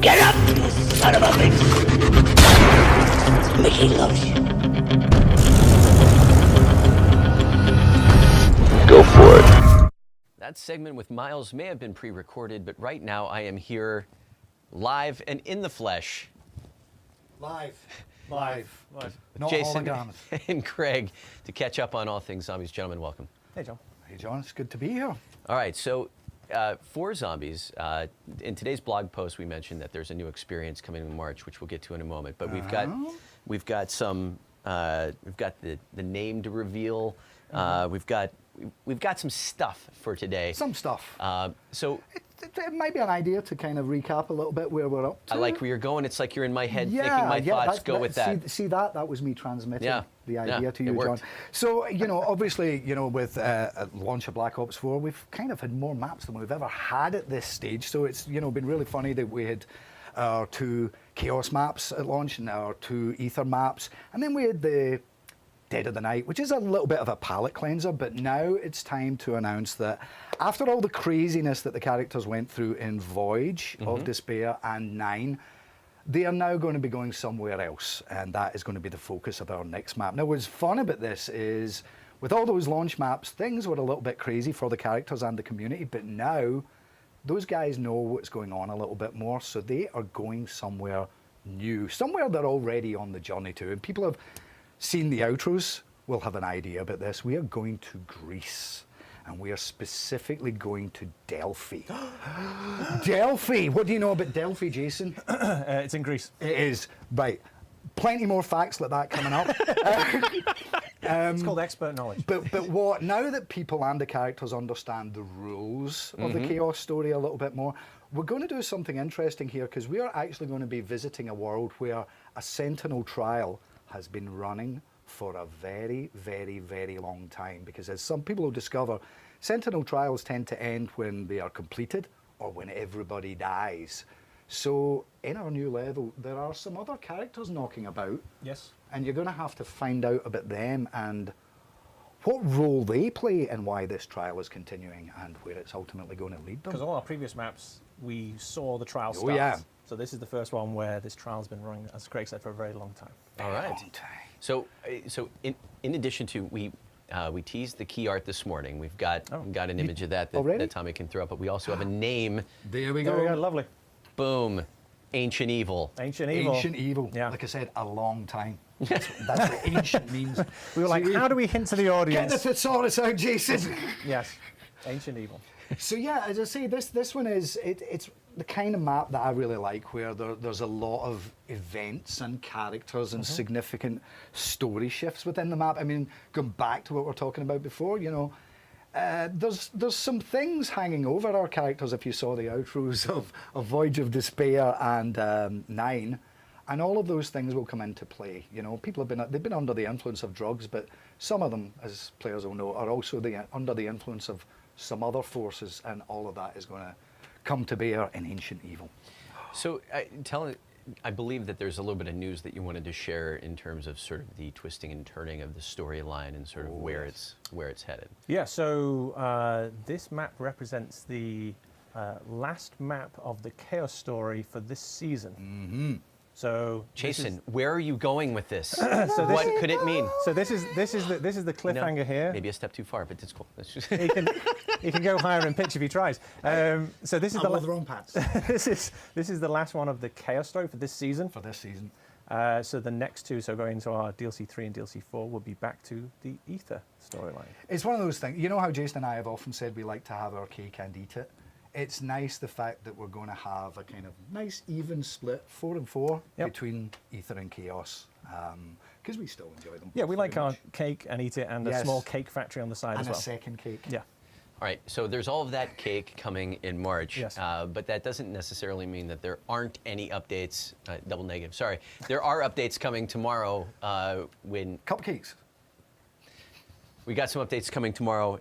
Get up, you son of a bitch! Mickey loves you. Go for it. That segment with Miles may have been pre-recorded, but right now I am here live and in the flesh. Live. With Not Jason holograms. and Craig to catch up on all things zombies. Gentlemen, welcome. Hey, John. Hey, John, it's good to be here. All right, so for zombies, in today's blog post we mentioned that there's a new experience coming in March, which we'll get to in a moment. But we've got the name to reveal. We've got some stuff for today. Some stuff. So It might be an idea to kind of recap a little bit where we're up to. I like where you're going. It's like you're in my head thinking my thoughts. Go with that. See that? That was me transmitting the idea to you, it John. worked. So, obviously, with launch of Black Ops 4, we've kind of had more maps than we've ever had at this stage. So it's, been really funny that we had our 2 Chaos maps at launch and our 2 Aether maps. And then we had the Dead of the Night, which is a little bit of a palate cleanser, but now it's time to announce that after all the craziness that the characters went through in Voyage of Despair and 9, they are now going to be going somewhere else, and that is going to be the focus of our next map. Now, what's fun about this is, with all those launch maps, things were a little bit crazy for the characters and the community, but now those guys know what's going on a little bit more, so they are going somewhere new, somewhere they're already on the journey to, and people have seen the outros, will have an idea about this. We are going to Greece, and we are specifically going to Delphi. Delphi! What do you know about Delphi, Jason? It's in Greece. It is. Right. Plenty more facts like that coming up. It's called expert knowledge. But what, now that people and the characters understand the rules of the Chaos story a little bit more, we're going to do something interesting here, because we are actually going to be visiting a world where a Sentinel trial has been running for a very, very, very long time, because as some people will discover, Sentinel trials tend to end when they are completed or when everybody dies. So in our new level, there are some other characters knocking about. Yes. And you're going to have to find out about them and what role they play and why this trial is continuing and where it's ultimately going to lead them. Because all our previous maps, we saw the trial start. Oh, yeah. So this is the first one where this trial's been running, as Craig said, for a very long time. All right. So in addition to we teased the key art this morning. We've got an image of that Tommy can throw up, but we also have a name. There we There go. we go, lovely. Boom. Ancient Evil. Ancient Evil. Ancient Evil. Yeah. Like I said, a long time. That's what ancient means. We were like, how do we hint to the Get audience? the thesaurus out, Jason. Yes, Ancient Evil. So yeah, as I say, this one is, it's the kind of map that I really like, where there's a lot of events and characters and significant story shifts within the map. I mean, going back to what we were talking about before, there's some things hanging over our characters if you saw the outros of Voyage of Despair and 9. And all of those things will come into play. People they've been under the influence of drugs, but some of them, as players will know, are also under the influence of some other forces, and all of that is going to come to bear in Ancient Evil. So I believe that there's a little bit of news that you wanted to share in terms of sort of the twisting and turning of the storyline and sort of where it's headed. Yeah, so this map represents the last map of the Chaos story for this season. Mm-hmm. So Jason, where are you going with this? What could it mean? So this is the cliffhanger here. Maybe a step too far, but it's cool. He can go higher in pitch if he tries. So this is the wrong pants. this is the last one of the Chaos story for this season. For this season. So the next 2, so going into our DLC 3 and DLC 4, will be back to the Aether storyline. It's one of those things. You know how Jason and I have often said we like to have our cake and eat it? It's nice the fact that we're going to have a kind of nice even split, 4 and 4, between Aether and Chaos, because we still enjoy them. Yeah, we like our cake and eat it, and a small cake factory on the side and as well. And a second cake. Yeah. All right, so there's all of that cake coming in March, but that doesn't necessarily mean that there aren't any updates, double negative, sorry. There are updates coming tomorrow when... Cupcakes. We got some updates coming tomorrow.